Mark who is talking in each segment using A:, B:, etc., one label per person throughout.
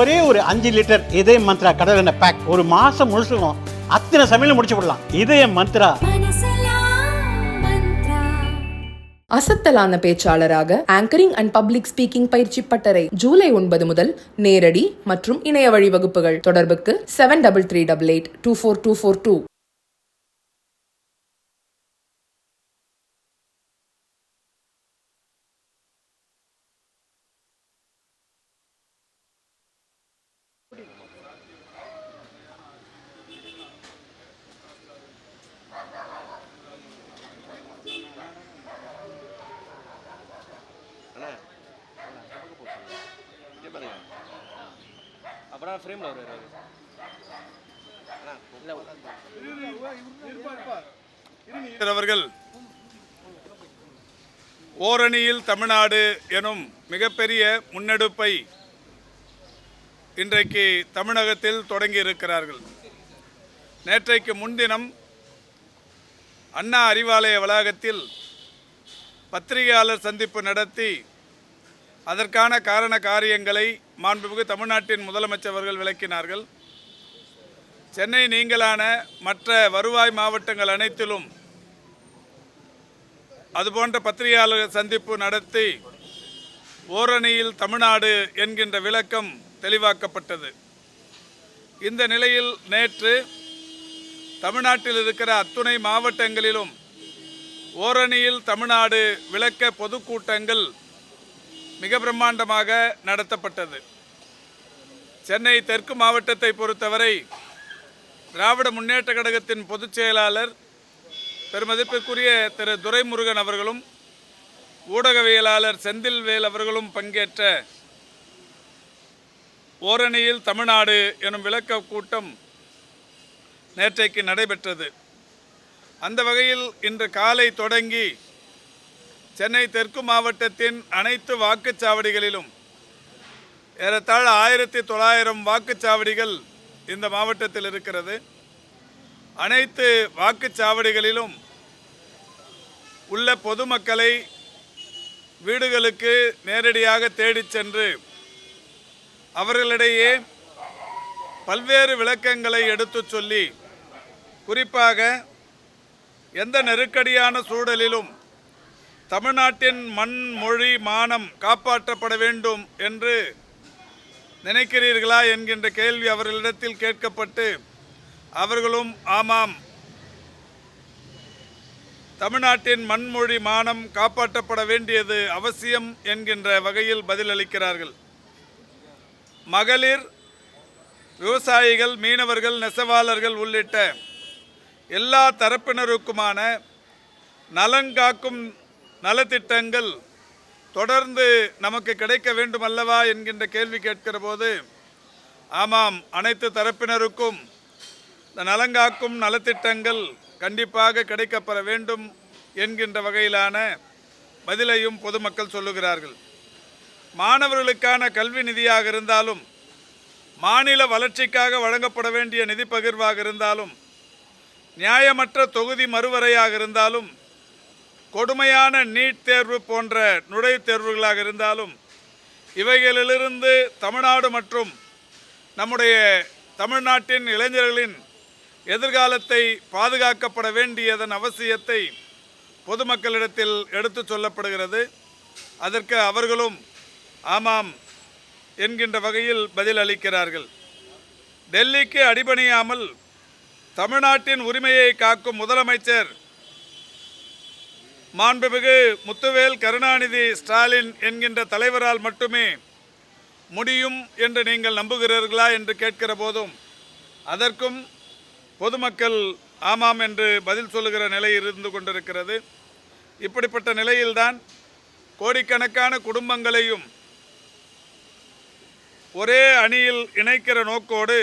A: ஒரே ஒரு 5 லிட்டர் இதய மந்த்ரா கடல் எண்ணெய் பேக் ஒரு மாசம் முழுசுக்கும் அத்தனை சமையல் முடிச்சு விடலாம். இதய மந்த்ரா.
B: அசத்தலான பேச்சாளராக ஆங்கரிங் அண்ட் பப்ளிக் ஸ்பீக்கிங் பயிற்சி பட்டறை ஜூலை 9 முதல் நேரடி மற்றும் இணைய வழி வகுப்புகள். தொடர்புக்கு 7338824242.
C: அப்புறம் ஃப்ரேமில் வருவார்
D: அவர்கள் ஓரணியில் தமிழ்நாடு எனும் மிகப்பெரிய முன்னெடுப்பை இன்றைக்கு தமிழகத்தில் தொடங்கி இருக்கிறார்கள். நேற்றைக்கு முன்தினம் அண்ணா அறிவாலய வளாகத்தில் பத்திரிகையாளர் சந்திப்பு நடத்தி அதற்கான காரண காரியங்களை மாண்புமிகு தமிழ்நாட்டின் முதலமைச்சர் அவர்கள் விளக்கினார்கள். சென்னை நீங்களான மற்ற வருவாய் மாவட்டங்கள் அனைத்திலும் அதுபோன்ற பத்திரிகையாளர் சந்திப்பு நடத்தி ஓரணியில் தமிழ்நாடு என்கின்ற விளக்கம் தெளிவாக்கப்பட்டது. இந்த நிலையில் நேற்று தமிழ்நாட்டில் இருக்கிற அத்துணை மாவட்டங்களிலும் ஓரணியில் தமிழ்நாடு விளக்க பொதுக்கூட்டங்கள் மிக பிரம்மாண்டமாக நடத்தப்பட்டது. சென்னை தெற்கு மாவட்டத்தை பொறுத்தவரை திராவிட முன்னேற்ற கழகத்தின் பொதுச் செயலாளர் பெருமதிப்பிற்குரிய திரு துரைமுருகன் அவர்களும் ஊடகவியலாளர் செந்தில்வேல் அவர்களும் பங்கேற்ற ஓரணியில் தமிழ்நாடு எனும் விளக்க கூட்டம் நேற்றைக்கு நடைபெற்றது. அந்த வகையில் இன்று காலை தொடங்கி சென்னை தெற்கு மாவட்டத்தின் அனைத்து வாக்குச்சாவடிகளிலும் ஏறத்தாழ 1900 வாக்குச்சாவடிகள் இந்த மாவட்டத்தில் இருக்கிறது. அனைத்து வாக்குச்சாவடிகளிலும் உள்ள பொதுமக்களை வீடுகளுக்கு நேரடியாக தேடிச் சென்று அவர்களிடையே பல்வேறு விளக்கங்களை எடுத்து சொல்லி, குறிப்பாக எந்த நெருக்கடியான சூழலிலும் தமிழ்நாட்டின் மண் மொழி மானம் காப்பாற்றப்பட வேண்டும் என்று நினைக்கிறீர்களா என்கின்ற கேள்வி அவர்களிடத்தில் கேட்கப்பட்டு அவர்களும் ஆமாம், தமிழ்நாட்டின் மண்மொழி மானம் காப்பாற்றப்பட வேண்டியது அவசியம் என்கின்ற வகையில் பதிலளிக்கிறார்கள். மகளிர், விவசாயிகள், மீனவர்கள், நெசவாளர்கள் உள்ளிட்ட எல்லா தரப்பினருக்குமான நலன் காக்கும் நலத்திட்டங்கள் தொடர்ந்து நமக்கு கிடைக்க வேண்டும் அல்லவா என்கின்ற கேள்வி கேட்கிற போது ஆமாம், அனைத்து தரப்பினருக்கும் இந்த நலங்காக்கும் நலத்திட்டங்கள் கண்டிப்பாக கிடைக்கப்பெற வேண்டும் என்கின்ற வகையிலான பதிலையும் பொதுமக்கள் சொல்லுகிறார்கள். மாணவர்களுக்கான கல்வி நிதியாக இருந்தாலும், மாநில வளர்ச்சிக்காக வழங்கப்பட வேண்டிய நிதி பகிர்வாக இருந்தாலும், நியாயமற்ற தொகுதி மறுவரையாக இருந்தாலும், கொடுமையான நீட் தேர்வு போன்ற நுழைவுத் தேர்வுகளாக இருந்தாலும், இவைகளிலிருந்து தமிழ்நாடு மற்றும் நம்முடைய தமிழ்நாட்டின் இளைஞர்களின் எதிர்காலத்தை பாதுகாக்கப்பட வேண்டியதன் அவசியத்தை பொதுமக்களிடத்தில் எடுத்து சொல்லப்படுகிறது. அதற்கு அவர்களும் ஆமாம் என்கின்ற வகையில் பதில் அளிக்கிறார்கள். டெல்லிக்கு அடிபணியாமல் தமிழ்நாட்டின் உரிமையை காக்கும் முதலமைச்சர் மாண்புமிகு முத்துவேல் கருணாநிதி ஸ்டாலின் என்கின்ற தலைவரால் மட்டுமே முடியும் என்று நீங்கள் நம்புகிறீர்களா என்று கேட்கிற போதும் அதற்கும் பொதுமக்கள் ஆமாம் என்று பதில் சொல்லுகிற நிலை இருந்து கொண்டிருக்கிறது. இப்படிப்பட்ட நிலையில்தான் கோடிக்கணக்கான குடும்பங்களையும் ஒரே அணியில் இணைக்கிற நோக்கோடு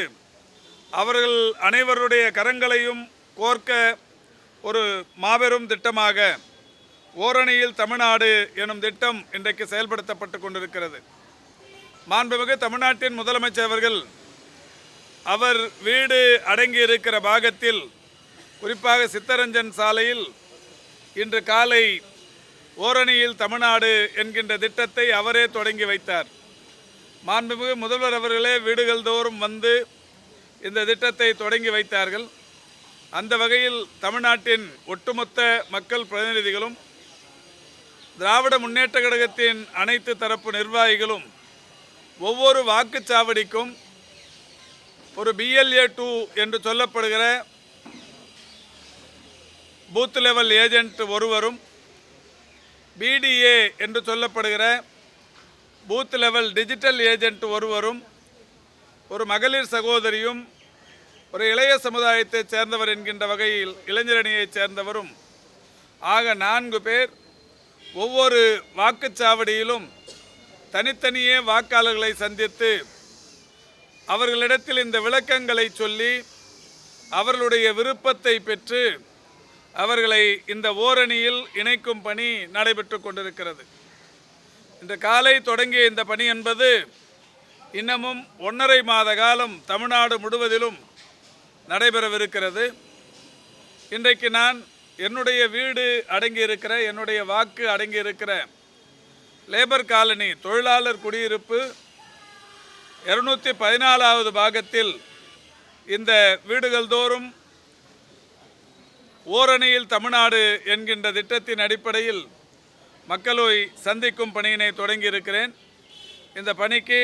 D: அவர்கள் அனைவருடைய கரங்களையும் கோர்க்க ஒரு மாபெரும் திட்டமாக ஓரணியில் தமிழ்நாடு எனும் திட்டம் இன்றைக்கு செயல்படுத்தப்பட்டு கொண்டிருக்கிறது. மாண்புமிகு தமிழ்நாட்டின் முதலமைச்சர் அவர்கள் அவர் வீடு அடங்கி இருக்கிற பாகத்தில், குறிப்பாக சித்தரஞ்சன் சாலையில் இன்று காலை ஓரணியில் தமிழ்நாடு என்கின்ற திட்டத்தை அவரே தொடங்கி வைத்தார். மாண்புமிகு முதல்வர் அவர்களே வீடுகள் தோறும் வந்து இந்த திட்டத்தை தொடங்கி வைத்தார்கள். அந்த வகையில் தமிழ்நாட்டின் ஒட்டுமொத்த மக்கள் பிரதிநிதிகளும் திராவிட முன்னேற்ற கழகத்தின் அனைத்து தரப்பு நிர்வாகிகளும் ஒவ்வொரு வாக்குச்சாவடிக்கும் ஒரு BLA 2 என்று சொல்லப்படுகிற பூத் லெவல் ஏஜென்ட் ஒருவரும், BDA என்று சொல்லப்படுகிற பூத் லெவல் டிஜிட்டல் ஏஜென்ட் ஒருவரும், ஒரு மகளிர் சகோதரியும், ஒரு இளைய சமுதாயத்தைச் சேர்ந்தவர் என்கின்ற வகையில் இளைஞரணியைச் சேர்ந்தவரும் ஆக 4 பேர் ஒவ்வொரு வாக்குச்சாவடியிலும் தனித்தனியே வாக்காளர்களை சந்தித்து அவர்களிடத்தில் இந்த விளக்கங்களை சொல்லி அவர்களுடைய விருப்பத்தை பெற்று அவர்களை இந்த ஓரணியில் இணைக்கும் பணி நடைபெற்று கொண்டிருக்கிறது. இன்று காலை தொடங்கிய இந்த பணி என்பது இன்னமும் 1.5 மாத காலம் தமிழ்நாடு முழுவதிலும் நடைபெறவிருக்கிறது. இன்றைக்கு நான் என்னுடைய வீடு அடங்கியிருக்கிற, என்னுடைய வாக்கு அடங்கியிருக்கிற லேபர் காலனி தொழிலாளர் குடியிருப்பு 214வது பாகத்தில் இந்த வீடுகள் தோறும் ஓரணியில் தமிழ்நாடு என்கின்ற திட்டத்தின் அடிப்படையில் மக்களை சந்திக்கும் பணியினை தொடங்கியிருக்கிறேன். இந்த பணிக்கு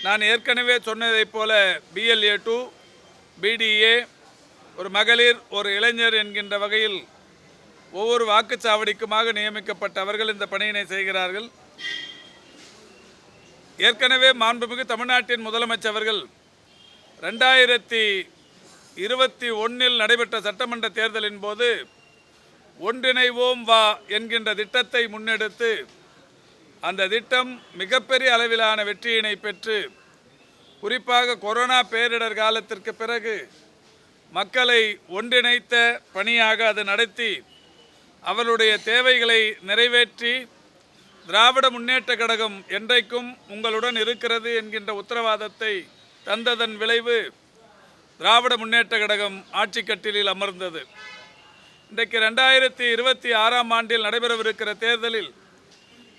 D: நான் ஏற்கனவே சொன்னதைப் போல BLA 2, BDA, ஒரு மகளிர், ஒரு இளைஞர் என்கின்ற வகையில் ஒவ்வொரு வாக்குச்சாவடிக்குமாக நியமிக்கப்பட்டவர்கள் இந்த பணியினை செய்கிறார்கள். ஏற்கனவே மாண்புமிகு தமிழ்நாட்டின் முதலமைச்சர்கள் 2021 நடைபெற்ற சட்டமன்ற தேர்தலின் போது ஒன்றிணைவோம் வா என்கின்ற திட்டத்தை முன்னெடுத்து அந்த திட்டம் மிகப்பெரிய அளவிலான வெற்றியினை பெற்று, குறிப்பாக கொரோனா பேரிடர் காலத்திற்கு பிறகு மக்களை ஒன்றிணைத்த பணியாக அது நடத்தி அவர்களுடைய தேவைகளை நிறைவேற்றி திராவிட முன்னேற்ற கழகம் என்றைக்கும் உங்களுடன் இருக்கிறது என்கின்ற உத்தரவாதத்தை தந்ததன் விளைவு திராவிட முன்னேற்ற கழகம் ஆட்சி கட்டிலில் அமர்ந்தது. இன்றைக்கு 2026ஆம் ஆண்டில் நடைபெறவிருக்கிற தேர்தலில்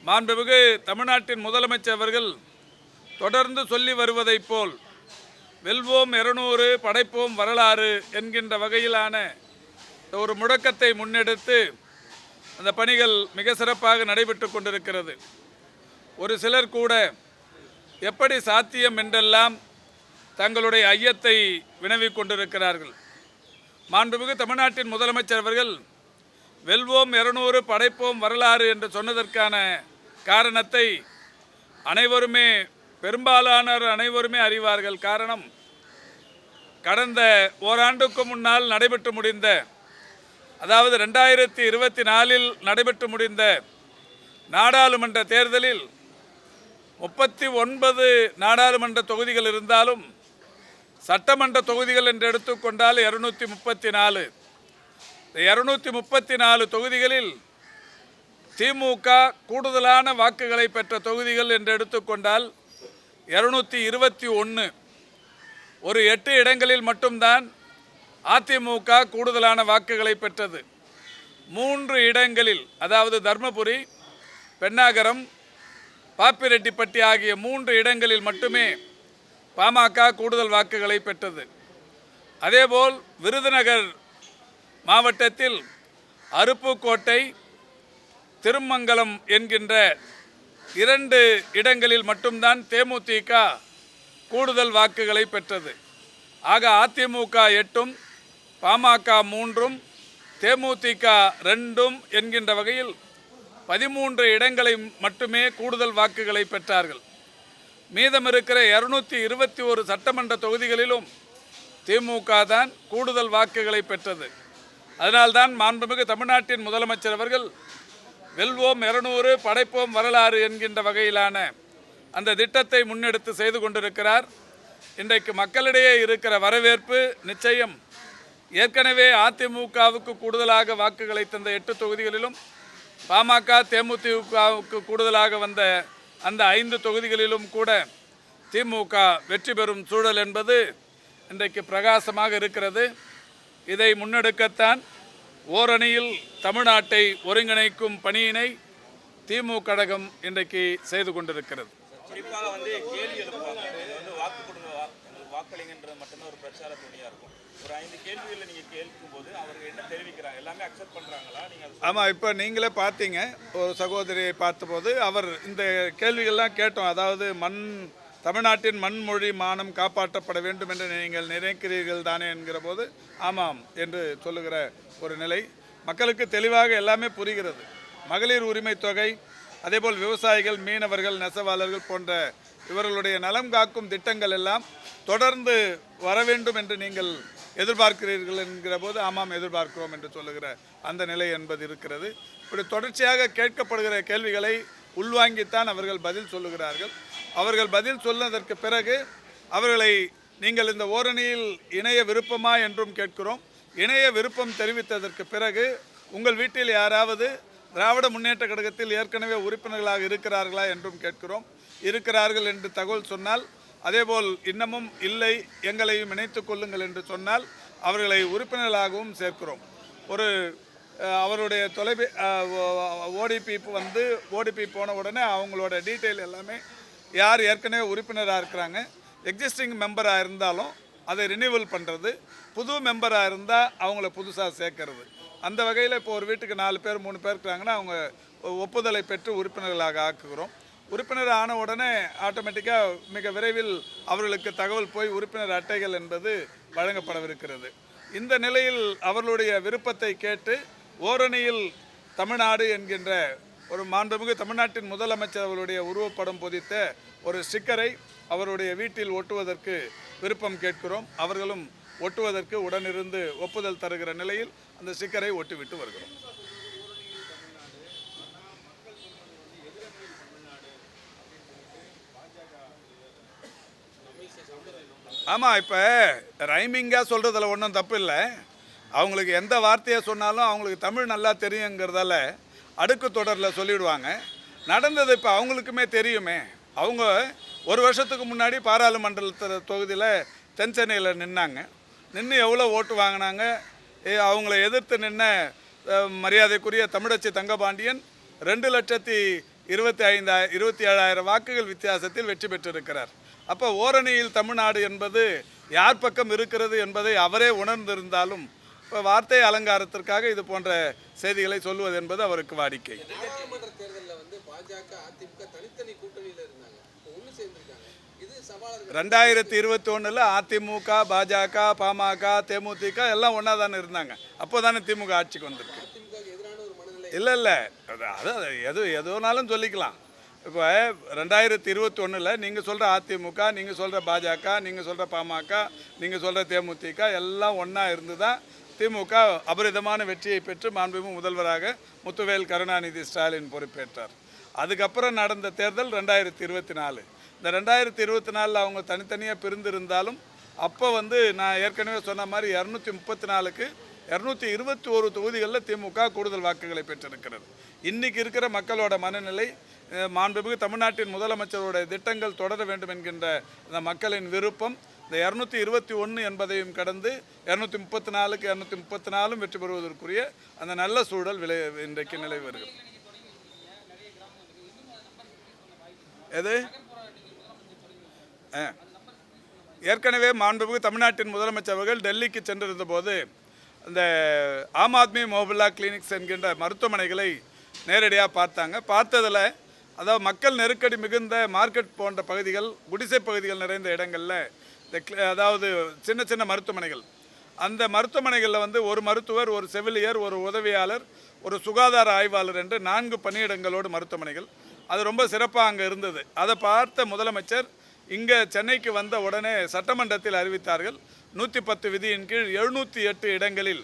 D: மாண்புமிகு தமிழ்நாட்டின் முதலமைச்சர் அவர்கள் தொடர்ந்து சொல்லி வருவதைப் போல் வெல்வோம் 200 படைப்போம் வரலாறு என்கின்ற வகையிலான ஒரு முழக்கத்தை முன்னெடுத்து அந்த பணிகள் மிக சிறப்பாக நடைபெற்று கொண்டிருக்கிறது. ஒரு சிலர் கூட எப்படி சாத்தியம் என்றெல்லாம் தங்களுடைய ஐயத்தை வினவிக் கொண்டிருக்கிறார்கள். மாண்புமிகு தமிழ்நாட்டின் முதலமைச்சர் அவர்கள் வெல்வோம் 200 படைப்போம் வரலாறு என்று சொன்னதற்கான காரணத்தை அனைவருமே, பெரும்பாலானோர் அனைவருமே அறிவார்கள். காரணம், கடந்த ஓராண்டுக்கு முன்னால் நடைபெற்று முடிந்த, அதாவது 2024 நடைபெற்று முடிந்த நாடாளுமன்ற தேர்தலில் 39 நாடாளுமன்ற தொகுதிகள் இருந்தாலும் சட்டமன்ற தொகுதிகள் என்று எடுத்துக்கொண்டால் 234. இந்த 234 தொகுதிகளில் திமுக கூடுதலான வாக்குகளை பெற்ற தொகுதிகள் என்று எடுத்துக்கொண்டால் 221. ஒரு 8 இடங்களில் மட்டும்தான் அதிமுக கூடுதலான வாக்குகளை பெற்றது. 3 இடங்களில், அதாவது தர்மபுரி, பென்னாகரம், பாப்பிரெட்டிப்பட்டி ஆகிய 3 இடங்களில் மட்டுமே பாமக கூடுதல் வாக்குகளை பெற்றது. அதேபோல் விருதுநகர் மாவட்டத்தில் அருப்புக்கோட்டை, திருமங்கலம் என்கின்ற 2 இடங்களில் மட்டும்தான் தேமுதிக கூடுதல் வாக்குகளை பெற்றது. ஆக அதிமுக 8, பாமக 3, தேமுதிக 2 என்கின்ற வகையில் 13 இடங்களை மட்டுமே கூடுதல் வாக்குகளை பெற்றார்கள். மீதம் இருக்கிற 221 சட்டமன்ற தொகுதிகளிலும் திமுக தான் கூடுதல் வாக்குகளை பெற்றது. அதனால்தான் மாண்புமிகு தமிழ்நாட்டின் முதலமைச்சர் அவர்கள் வெல்வோம் 200 படைப்போம் வரலாறு என்கின்ற வகையிலான அந்த திட்டத்தை முன்னெடுத்து செய்து கொண்டிருக்கிறார். இன்றைக்கு மக்களிடையே இருக்கிற வரவேற்பு நிச்சயம். ஏற்கனவே அதிமுகவுக்கு கூடுதலாக வாக்குகளை தந்த 8 தொகுதிகளிலும் பாமக தேமுதிகவுக்கு கூடுதலாக வந்த அந்த 5 தொகுதிகளிலும் கூட திமுக வெற்றி பெறும் சூழல் என்பது இன்றைக்கு பிரகாசமாக இருக்கிறது. இதை முன்னெடுக்கத்தான் ஓரணியில் தமிழ்நாட்டை ஒருங்கிணைக்கும் பணியினை திமுக கழகம் இன்றைக்கு செய்து கொண்டிருக்கிறது.
C: குறிப்பாக வந்து கேள்வி எழுப்புவாங்க. இது வந்து வாக்கு கொடுங்க, எங்களுக்கு வாக்களிங்கன்றது மட்டும்தான் ஒரு பிரச்சார துணியாக இருக்கும். ஒரு 5 கேள்விகளை நீங்கள் கேட்கும்போது அவர்கள் என்ன தெரிவிக்கிறாங்க? எல்லாமே அக்செப்ட் பண்ணுறாங்களா? நீங்கள்
D: ஆமாம், இப்போ நீங்களே பார்த்தீங்க, ஒரு சகோதரியை பார்த்தபோது அவர் இந்த கேள்விகள்லாம் கேட்டோம். அதாவது தமிழ்நாட்டின் மண்மொழி மானம் காப்பாற்றப்பட வேண்டும் என்று நீங்கள் நினைக்கிறீர்கள் தானே என்கிற போது ஆமாம் என்று சொல்லுகிற ஒரு நிலை. மக்களுக்கு தெளிவாக எல்லாமே புரிகிறது. மகளிர் உரிமை தொகை, அதேபோல் விவசாயிகள், மீனவர்கள், நெசவாளர்கள் போன்ற இவர்களுடைய நலம் காக்கும் திட்டங்கள் எல்லாம் தொடர்ந்து வர வேண்டும் என்று நீங்கள் எதிர்பார்க்கிறீர்கள் என்கிற போது ஆமாம் எதிர்பார்க்கிறோம் என்று சொல்லுகிற அந்த நிலை என்பது இருக்கிறது. இப்படி தொடர்ச்சியாக கேட்கப்படுகிற கேள்விகளை உள்வாங்கித்தான் அவர்கள் பதில் சொல்லுகிறார்கள். அவர்கள் பதில் சொன்னதற்கு பிறகு அவர்களை நீங்கள் இந்த ஓரணியில் இணைய விருப்பமா என்றும் கேட்கிறோம். இணைய விருப்பம் தெரிவித்ததற்கு பிறகு உங்கள் வீட்டில் யாராவது திராவிட முன்னேற்ற கழகத்தில் ஏற்கனவே உறுப்பினர்களாக இருக்கிறார்களா என்றும் கேட்கிறோம். இருக்கிறார்கள் என்று தகவல் சொன்னால், அதேபோல் இன்னமும் இல்லை எங்களையும் இணைத்துக் கொள்ளுங்கள் என்று சொன்னால் அவர்களை உறுப்பினர்களாகவும் சேர்க்கிறோம். ஒரு அவருடைய ஓடிபி போன உடனே அவங்களோட டீட்டெயில் எல்லாமே யார் ஏற்கனவே உறுப்பினராக இருக்கிறாங்க, எக்ஸிஸ்டிங் மெம்பராக இருந்தாலும் அதை ரினியூவல் பண்ணுறது, புது மெம்பராக இருந்தால் அவங்கள புதுசாக சேர்க்கறது. அந்த வகையில் இப்போ ஒரு வீட்டுக்கு 4 பேர் 3 பேர் இருக்கிறாங்கன்னா அவங்க ஒப்புதலை பெற்று உறுப்பினர்களாக ஆக்குகிறோம். உறுப்பினர் ஆன உடனே ஆட்டோமேட்டிக்காக மிக விரைவில் அவர்களுக்கு தகவல் போய் உறுப்பினர் அட்டைகள் என்பது வழங்கப்படவிருக்கிறது. இந்த நிலையில் அவர்களுடைய விருப்பத்தை கேட்டு ஓரணியில் தமிழ்நாடு என்கின்ற ஒரு மாண்புமிகு தமிழ்நாட்டின் முதலமைச்சர் அவருடைய உருவப்படம் பொதித்த ஒரு ஸ்டிக்கரை அவருடைய வீட்டில் ஒட்டுவதற்கு விருப்பம் கேட்கிறோம். அவர்களும் ஒட்டுவதற்கு உடனிருந்து ஒப்புதல் தருகிற நிலையில் அந்த ஸ்டிக்கரை ஒட்டிவிட்டு வருகிறோம். ஆமாம், இப்போ ரைமிங்காக சொல்கிறதுல ஒன்றும் தப்பு இல்லை. அவங்களுக்கு எந்த வார்த்தையை சொன்னாலும் அவங்களுக்கு தமிழ் நல்லா தெரியுங்கிறதால அடுக்கு தொடரில் சொல்லிவிடுவாங்க. நடந்தது இப்போ அவங்களுக்குமே தெரியுமே. அவங்க ஒரு வருஷத்துக்கு முன்னாடி பாராளுமன்ற தொகுதியில் தென் சென்னையில் நின்று எவ்வளோ ஓட்டு வாங்கினாங்க. அவங்கள எதிர்த்து நின்ன மரியாதைக்குரிய தமிழச்சி தங்கபாண்டியன் 2,27,000 வாக்குகள் வித்தியாசத்தில் வெற்றி பெற்றிருக்கிறார். அப்போ ஓரணியில் தமிழ்நாடு என்பது யார் பக்கம் இருக்கிறது என்பதை அவரே உணர்ந்திருந்தாலும் இப்போ வார்த்தை அலங்காரத்திற்காக இது போன்ற செய்திகளை சொல்வது என்பது அவருக்கு வாடிக்கை. 2021 அதிமுக, பாஜக, பாமக, தேமுதிக எல்லாம் ஒன்றா தானே இருந்தாங்க. அப்போ தானே திமுக ஆட்சிக்கு வந்திருக்கு. இல்லை அது எதுனாலும் சொல்லிக்கலாம். இப்போ 2021 நீங்கள் சொல்கிற அதிமுக, நீங்கள் சொல்கிற பாஜக, நீங்கள் சொல்கிற பாமக, நீங்கள் சொல்கிற தேமுதிக எல்லாம் ஒன்றா இருந்து தான் திமுக அபரிதமான வெற்றியை பெற்று மாண்புமிகு முதல்வராக முத்துவேல் கருணாநிதி ஸ்டாலின் பொறுப்பேற்றார். அதுக்கப்புறம் நடந்த தேர்தல் 2024. இந்த 2024 அவங்க தனித்தனியாக பிரிந்திருந்தாலும் அப்போ நான் ஏற்கனவே சொன்ன மாதிரி 234க்கு 221 தொகுதிகளில் திமுக கூடுதல் வாக்குகளை பெற்றிருக்கிறது. இன்றைக்கி இருக்கிற மக்களோட மனநிலை, மாண்புமிகு தமிழ்நாட்டின் முதலமைச்சரோட திட்டங்கள் தொடர வேண்டும் என்கின்ற அந்த மக்களின் விருப்பம் இந்த 221 என்பதையும் கடந்து 234க்கு 234 வெற்றி பெறுவதற்குரிய அந்த நல்ல சூழல் இன்றைக்கு நிலவி வருகிறது. எது ஏற்கனவே மாண்புமிகு தமிழ்நாட்டின் முதலமைச்சர் அவர்கள் டெல்லிக்கு சென்றிருந்த போது இந்த ஆம் ஆத்மி மொபைலா கிளினிக்ஸ் என்கின்ற மருத்துவமனைகளை நேரடியாக பார்த்தாங்க. பார்த்ததில் அதாவது மக்கள் நெருக்கடி மிகுந்த மார்க்கெட் போன்ற பகுதிகள், குடிசை பகுதிகள் நிறைந்த இடங்களில் அதாவது சின்ன சின்ன மருத்துவமனைகள், அந்த மருத்துவமனைகளில் ஒரு மருத்துவர், ஒரு செவிலியர், ஒரு உதவியாளர், ஒரு சுகாதார ஆய்வாளர் என்று 4 பணியிடங்களோடு மருத்துவமனைகள். அது ரொம்ப சிறப்பாக அங்கே இருந்தது. அதை பார்த்த முதலமைச்சர் இங்கே சென்னைக்கு வந்த உடனே சட்டமன்றத்தில் அறிவித்தார்கள். 110 விதியின் கீழ் 708 இடங்களில்,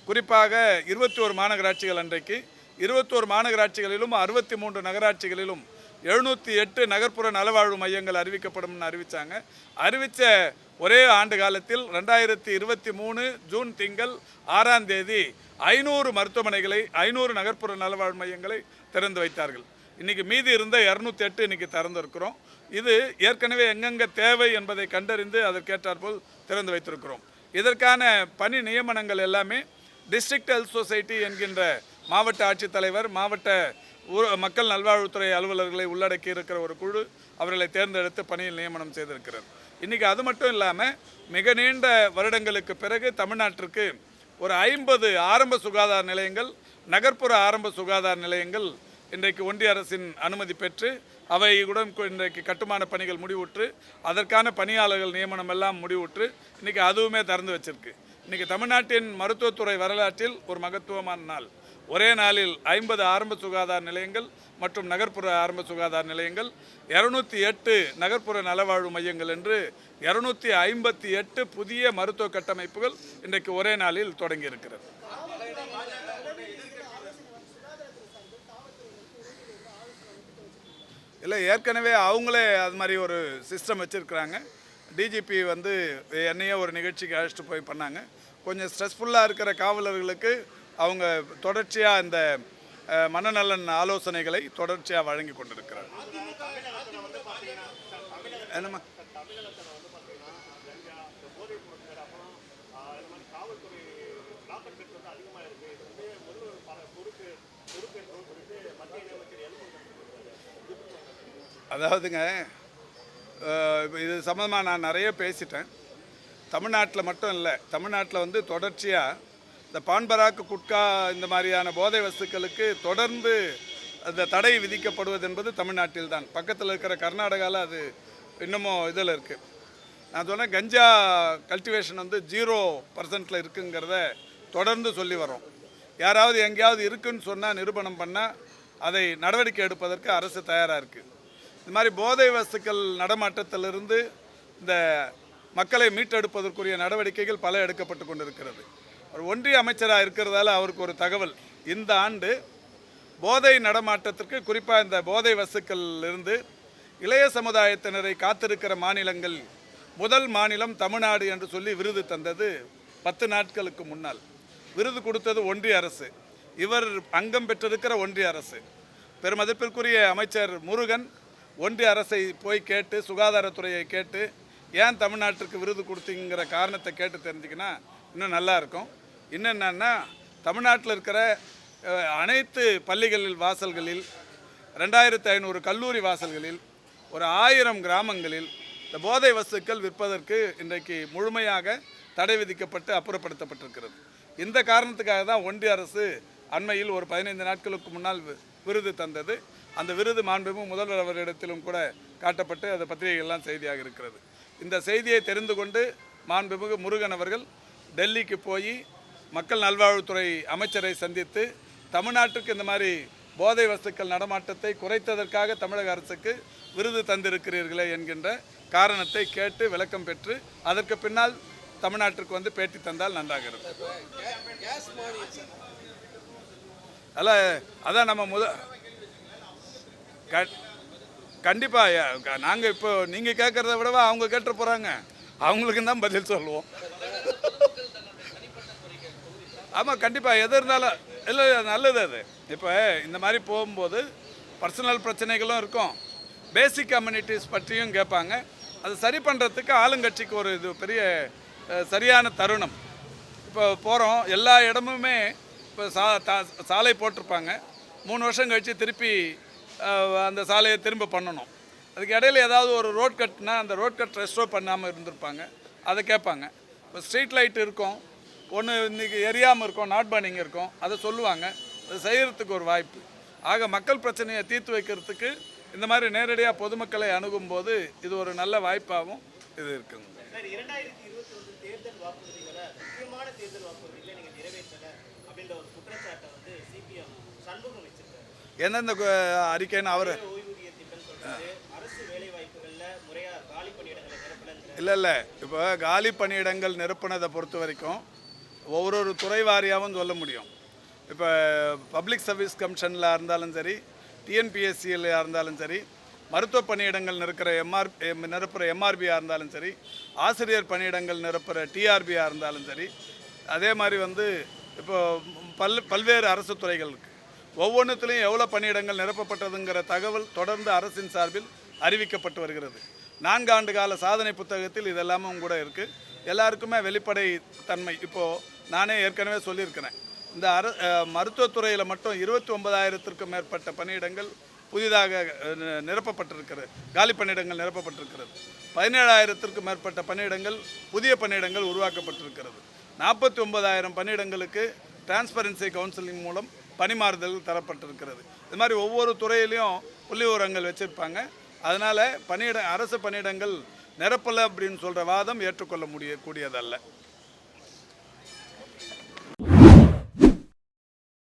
D: குறிப்பாக 21 மாநகராட்சிகள், அன்றைக்கு 21 மாநகராட்சிகளிலும் 63 நகராட்சிகளிலும் 708 நகர்ப்புற நலவாழ்வு மையங்கள் அறிவிக்கப்படும்னு அறிவித்தாங்க. அறிவித்த ஒரே ஆண்டு காலத்தில் 2023 ஜூன் திங்கள் 6ஆம் தேதி 500 மருத்துவமனைகளை, 500 நகர்ப்புற நலவாழ்வு மையங்களை திறந்து வைத்தார்கள். இன்றைக்கி மீதி இருந்த 208 இன்றைக்கி திறந்திருக்கிறோம். இது ஏற்கனவே எங்கெங்கே தேவை என்பதை கண்டறிந்து அதற்கேற்றாற்போல் திறந்து வைத்திருக்கிறோம். இதற்கான பணி நியமனங்கள் எல்லாமே டிஸ்ட்ரிக்ட் ஹெல்த் சொசைட்டி என்கின்ற மாவட்ட ஆட்சித்தலைவர், மாவட்ட மக்கள் நல்வாழ்வுத்துறை அலுவலர்களை உள்ளடக்கி இருக்கிற ஒரு குழு அவர்களை தேர்ந்தெடுத்து பணியில் நியமனம் செய்திருக்கிறது. இன்றைக்கி அது மட்டும் இல்லாமல் மிக நீண்ட வருடங்களுக்கு பிறகு தமிழ்நாட்டிற்கு ஒரு 50 ஆரம்ப சுகாதார நிலையங்கள், நகர்ப்புற ஆரம்ப சுகாதார நிலையங்கள் இன்றைக்கு ஒன்றிய அரசின் அனுமதி பெற்று அவையுடன் இன்றைக்கு கட்டுமான பணிகள் முடிவுற்று அதற்கான பணியாளர்கள் நியமனம் எல்லாம் முடிவுற்று இன்றைக்கி அதுவுமே திறந்து வச்சிருக்கு. இன்றைக்கி தமிழ்நாட்டின் மருத்துவத்துறை வரலாற்றில் ஒரு மகத்துவமான நாள். ஒரே நாளில் 50 ஆரம்ப சுகாதார நிலையங்கள் மற்றும் நகர்ப்புற ஆரம்ப சுகாதார நிலையங்கள், 208 நகர்ப்புற நலவாழ்வு மையங்கள் என்று 258 புதிய மருத்துவ கட்டமைப்புகள் இன்றைக்கு ஒரே நாளில் தொடங்கி இருக்கிறது. இல்லை, ஏற்கனவே அவங்களே அது மாதிரி ஒரு சிஸ்டம் வச்சுருக்குறாங்க. டிஜிபி வந்து என்னையே ஒரு நிகழ்ச்சிக்கு அழைச்சிட்டு போய் பண்ணாங்க. கொஞ்சம் ஸ்ட்ரெஸ்ஃபுல்லாக இருக்கிற காவலர்களுக்கு அவங்க தொடர்ச்சியாக இந்த மனநலன் ஆலோசனைகளை தொடர்ச்சியாக வழங்கி கொண்டிருக்கிறார். என்னம்மா அதாவதுங்க, இது சம்மந்தமாக நான் நிறைய பேசிட்டேன். தமிழ்நாட்டில் மட்டும் இல்லை, தமிழ்நாட்டில் வந்து தொடர்ச்சியாக இந்த பான்பராக்கு, குட்கா இந்த மாதிரியான போதை வஸ்துக்களுக்கு தொடர்ந்து அந்த தடை விதிக்கப்படுவது என்பது தமிழ்நாட்டில் தான். பக்கத்தில் இருக்கிற கர்நாடகாவில் அது இன்னமும் இதில் இருக்குது. நான் சொன்னேன், கஞ்சா கல்டிவேஷன் வந்து 0% இருக்குங்கிறத தொடர்ந்து சொல்லி வரோம். யாராவது எங்கேயாவது இருக்குன்னு சொன்னால், நிரூபணம் பண்ணால் அதை நடவடிக்கை எடுப்பதற்கு அரசு தயாராக இருக்குது. இந்த மாதிரி போதை வஸ்துக்கள் நடமாட்டத்திலிருந்து இந்த மக்களை மீட்டெடுப்பதற்குரிய நடவடிக்கைகள் பல எடுக்கப்பட்டு கொண்டிருக்கிறது. ஒரு ஒன்றிய அமைச்சராக இருக்கிறதால அவருக்கு ஒரு தகவல். இந்த ஆண்டு போதை நடமாட்டத்திற்கு, குறிப்பாக இந்த போதை வஸ்துக்கள் இருந்து இளைய சமுதாயத்தினரை காத்திருக்கிற மாநிலங்கள் முதல் மாநிலம் தமிழ்நாடு என்று சொல்லி விருது தந்தது 10 நாட்களுக்கு முன்னால். விருது கொடுத்தது ஒன்றிய அரசு. இவர் அங்கம் பெற்றிருக்கிற ஒன்றிய அரசு. பெருமதிப்பிற்குரிய அமைச்சர் முருகன் ஒன்றிய அரசை போய் கேட்டு, சுகாதாரத்துறையை கேட்டு, ஏன் தமிழ்நாட்டிற்கு விருது கொடுத்தீங்கிற காரணத்தை கேட்டு தெரிஞ்சிக்கினா இன்னும் நல்லா இருக்கும். இன்னும் என்னன்னா, தமிழ்நாட்டில் இருக்கிற அனைத்து பள்ளிகளில் வாசல்களில், 2500 கல்லூரி வாசல்களில், ஒரு 1000 கிராமங்களில் இந்த போதை வஸ்துக்கள் விற்பதற்கு இன்றைக்கு முழுமையாக தடை விதிக்கப்பட்டு அப்புறப்படுத்தப்பட்டிருக்கிறது. இந்த காரணத்துக்காக தான் ஒன்றிய அரசு அண்மையில் ஒரு 15 நாட்களுக்கு முன்னால் விருது தந்தது. அந்த விருது மாண்புமிகு முதல்வர் அவரிடத்திலும் கூட காட்டப்பட்டு அது பத்திரிகைகள்லாம் செய்தியாக இருக்கிறது. இந்த செய்தியை தெரிந்து கொண்டு மாண்புமிகு முருகன் அவர்கள் டெல்லிக்கு போய் மக்கள் நல்வாழ்வுத்துறை அமைச்சரை சந்தித்து, தமிழ்நாட்டுக்கு இந்த மாதிரி போதை வஸ்துக்கள் நடமாட்டத்தை குறைத்ததற்காக தமிழக அரசுக்கு விருது தந்திருக்கிறீர்களே என்கின்ற காரணத்தை கேட்டு விளக்கம் பெற்று அதற்கு பின்னால் தமிழ்நாட்டிற்கு வந்து பேட்டி தந்தால் நன்றாக இருக்கும். அதான் நம்ம கண்டிப்பாக நாங்கள் இப்போ நீங்கள் கேட்குறத விடவா அவங்க கேட்டு போகிறாங்க, அவங்களுக்கு தான் பதில் சொல்லுவோம். ஆமாம், கண்டிப்பாக எது இருந்தாலும் இல்லை, நல்லது அது. இப்போ இந்த மாதிரி போகும்போது பர்சனல் பிரச்சனைகளும் இருக்கும், பேசிக் கம்யூனிட்டிஸ் பற்றியும் கேட்பாங்க. அது சரி பண்ணுறதுக்கு ஆளுங்கட்சிக்கு ஒரு இது பெரிய சரியான தருணம். இப்போ போகிறோம், எல்லா இடமுமே இப்போ சாலை போட்டிருப்பாங்க. 3 வருஷம் கழித்து திருப்பி அந்த சாலையை திரும்ப பண்ணணும். அதுக்கு இடையில ஏதாவது ஒரு ரோட் கட்னா அந்த ரோட் கட் ரெஸ்டோர் பண்ணாமல் இருந்திருப்பாங்க, அதை கேட்பாங்க. இப்போ ஸ்ட்ரீட் லைட் இருக்கும், ஒன்று இன்றைக்கி எரியாமல் இருக்கும், நாட் பர்னிங் இருக்கும், அதை சொல்லுவாங்க. அது செய்கிறதுக்கு ஒரு வாய்ப்பு. ஆக மக்கள் பிரச்சனையை தீர்த்து வைக்கிறதுக்கு இந்த மாதிரி நேரடியாக பொதுமக்களை அணுகும்போது இது ஒரு நல்ல வாய்ப்பாகவும் இது இருக்குங்க. தேர்தல் வாக்குறுதிகளை, முக்கியமான தேர்தல் வாக்குறுதிகளை நீங்கள் நிறைவேற்றலை அப்படின்ற ஒரு குற்றச்சாட்டை வந்து சிபிஎம் சண்முகம் வச்சிருக்காரு. எந்தெந்த அறிக்கைன்னு அவர் ஓய்வூதிய திட்டம் சொல்றாரு, அரசு வேலை வாய்ப்புகளில் முறையாக காலி பணியிடங்களை நிரப்பல. இல்லை, இப்போ காலி பணியிடங்கள் நிரப்புனதை பொறுத்த வரைக்கும் ஒவ்வொரு துறை வாரியாகவும் சொல்ல முடியும். இப்போ பப்ளிக் சர்வீஸ் கமிஷனில் இருந்தாலும் சரி, டிஎன்பிஎஸ்சியில் இருந்தாலும் சரி, மருத்துவ பணியிடங்கள் நிரப்புற எம்ஆர்பியாக இருந்தாலும் சரி, ஆசிரியர் பணியிடங்கள் நிரப்புற டிஆர்பியாக இருந்தாலும் சரி, அதே மாதிரி வந்து இப்போ பல்வேறு அரசு துறைகளுக்கு ஒவ்வொன்றுத்துலேயும் எவ்வளோ பணியிடங்கள் நிரப்பப்பட்டதுங்கிற தகவல் தொடர்ந்து அரசின் சார்பில் அறிவிக்கப்பட்டு வருகிறது. 4 ஆண்டு கால சாதனை புத்தகத்தில் இதெல்லாமும் கூட இருக்குது. எல்லாருக்குமே வெளிப்படை தன்மை. இப்போது நானே ஏற்கனவே சொல்லியிருக்கிறேன், இந்த மருத்துவத்துறையில் மட்டும் 29,000த்திற்கும் மேற்பட்ட பணியிடங்கள் புதிதாக நிரப்பப்பட்டிருக்கிறது, காலி பணியிடங்கள் நிரப்பப்பட்டிருக்கிறது. 17,000த்திற்கும் மேற்பட்ட பணியிடங்கள் புதிய பணியிடங்கள் உருவாக்கப்பட்டிருக்கிறது. 49,000 பணியிடங்களுக்கு டிரான்ஸ்பரன்சி கவுன்சிலிங் மூலம் பணிமாறுதல்கள் தரப்பட்டிருக்கிறது. இது மாதிரி ஒவ்வொரு துறையிலையும் புள்ளி விவரங்கள் வச்சுருப்பாங்க. அதனால் அரசு பணியிடங்கள் நிரப்பலை அப்படின்னு சொல்கிற வாதம் ஏற்றுக்கொள்ள முடியக்கூடியதல்ல.